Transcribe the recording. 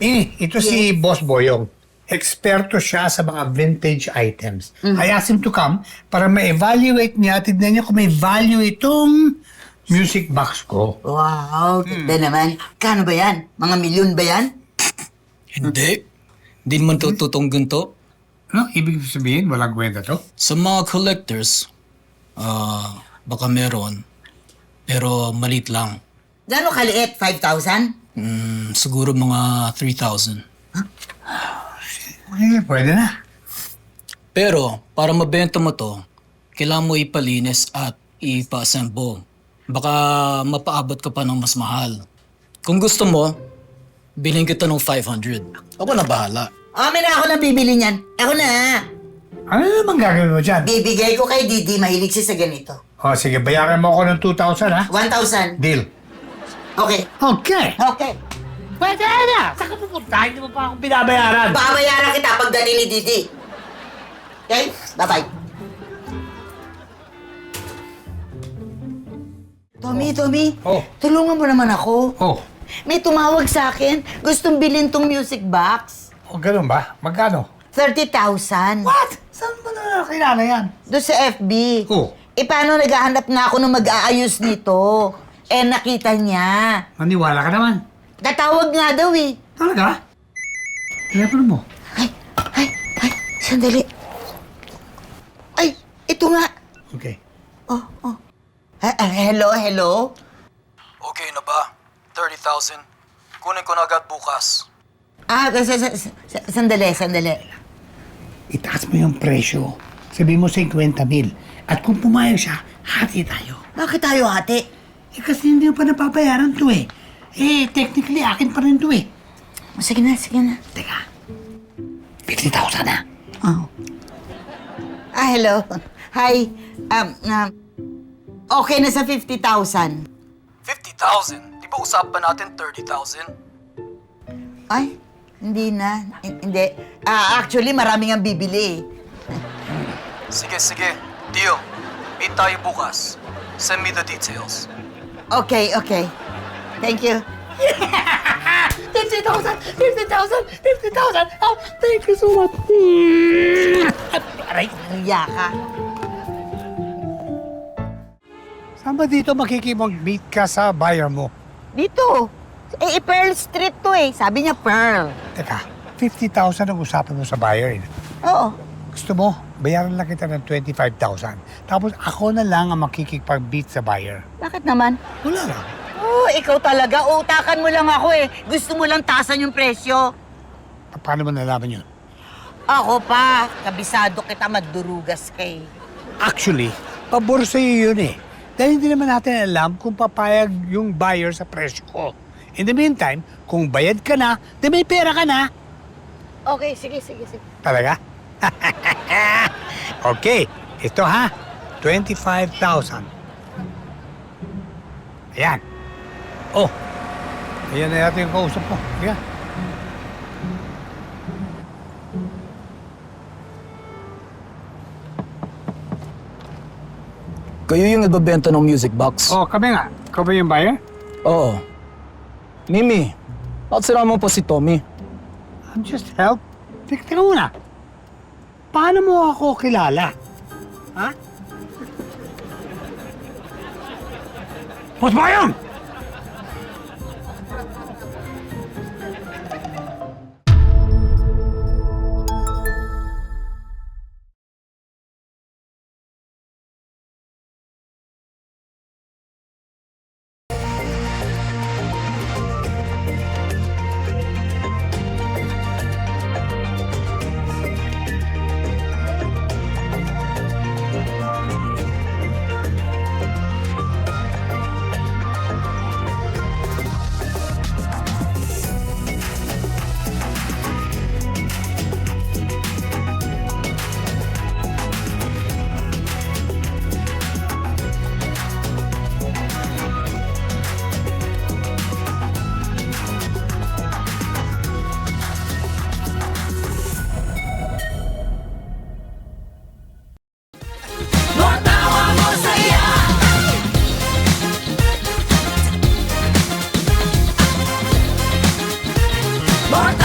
Ito si Boss Boyong. Eksperto siya sa mga vintage items. I asked him to come para ma-evaluate niya, tignan niya kung may value itong music box ko. Wow, ganda naman. Kano ba yan? Mga milyon ba yan? Hindi. Hindi naman tututong ganito. Ano? Ibig sabihin, walang kwenta to? Sa mga collectors, baka meron. Pero maliit lang. Gano'ng kaliit? 5,000? Siguro mga 3,000. Okay, pwede na. Pero, para mabenta mo to, kailangan mo ipalinis at ipa-assemble. Baka mapaabot ka pa ng mas mahal. Kung gusto mo, bilhin kita ng 500. Ako na bahala. Amin na ako na bibili niyan. Ako na. Ano naman gagawin mo dyan? Bibigay ko kay Didi. Mahilig siya sa ganito. O, sige, bayaran mo ako ng 2,000, ha? 1,000. Deal. Okay. Okay. Okay. Pwede na. Saan ka pupunta? Hindi mo pa akong binabayaran. Babayaran kita pagdating ni Didi. Okay? Bye-bye. Tommy. Oh. Tulungan mo naman ako. Oh, May tumawag sa akin. Gustong bilhin tong music box. ganun ba? Magkano? 30,000. What? Saan ba na kilala yan? Doon sa FB. Oh. Paano naghahanap na ako ng mag-aayos nito? Nakita niya. Maniwala ka naman. Tatawag nga daw eh. Talaga? Telepono mo. Ay, sandali. Ay, ito nga. Okay. Oh. Hello? Okay na ba? 30,000. Kunin ko na agad bukas. Sandali. Itaas mo yung presyo. Sabi mo 50,000. At kung pumayag siya, hati tayo. Bakit tayo hati? Kasi hindi mo pa napapayaran to eh. Technically, akin pa rin to eh. Sige na. Teka, 50,000 na. Oh. Hello. Hi. Okay na sa 50,000. 50,000? Di ba usapan natin 30,000? Ay, hindi na. Hindi. Actually, marami ang bibili. Sige. Deal. Meet tayo bukas. Send me the details. Okay. Thank you. 50,000! Oh, thank you so much. Aray. Riya ka. Saan ba dito makikipag-meet ka sa buyer mo? Dito. Pearl Street to eh. Sabi niya Pearl. Teka, 50,000 ang usapan mo sa buyer. Oo. Gusto mo, bayaran lang kita ng 25,000. Tapos ako na lang ang makikipag-beat sa buyer. Bakit naman? Wala lang. Ikaw talaga. Utakan mo lang ako eh. Gusto mo lang tasan yung presyo. Paano mo nalaman yun? Ako pa. Kabisado kita magdurugas kay. Actually, pabor sa'yo yun eh. Dahil hindi naman natin alam kung papayag yung buyer sa presyo ko. In the meantime, kung bayad ka na, di may pera ka na. Okay, sige. Talaga? Okay, ito ha, 25,000. Ayan. Oh, ayan na natin yung kausap ko. Ayan. Kayo yung nagbabenta ng music box? Oh, kami nga. Ikaw ba yung buyer? Oo. Mimi, bakit sira mo pa si Tommy? I'm just help. Teka muna. Paano mo ako kilala? Ha? Boss Bayang! Mga